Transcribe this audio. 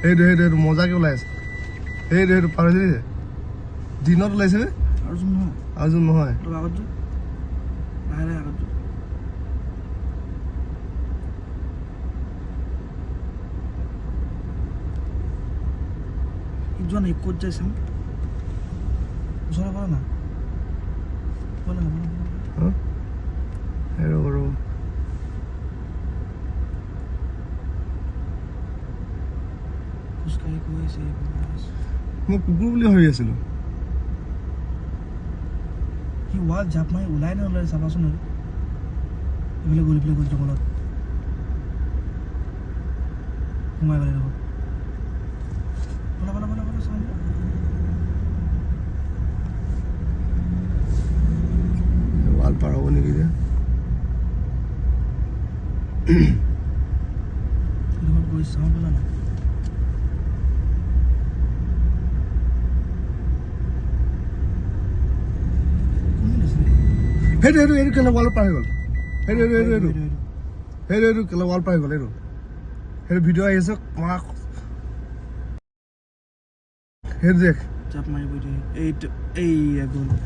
সেইটো মজাকে ওলাই আছে সেইটো পাৰ হৈছে যে দিনত ওলাইছে নে আৰু নহয় যোৱা নাই ক'ত যাই চাম ওচৰে পৰা না খোজকাঢ়ি গৈ আছে মই কুকুৰ বুলি ভাবি আছিলো সি ৱাল জাপ মাৰি ওলাই চাবাচোন আৰু এইফালে গলি জংঘলত সোমাই গ'লে দেখোন ৱাল পাৰ হ'ব নেকি যে গৈ চাওঁ বোলা না সেইটো কেলে ৱাল পাৰ হৈ গ'ল সেইটো কেলে ৱাল পাৰ হৈ গ'ল সেইটো ভিডিঅ' আহি আছে মাক সেইটো দেখ জাপ মাৰিব এইটো এই গ'ল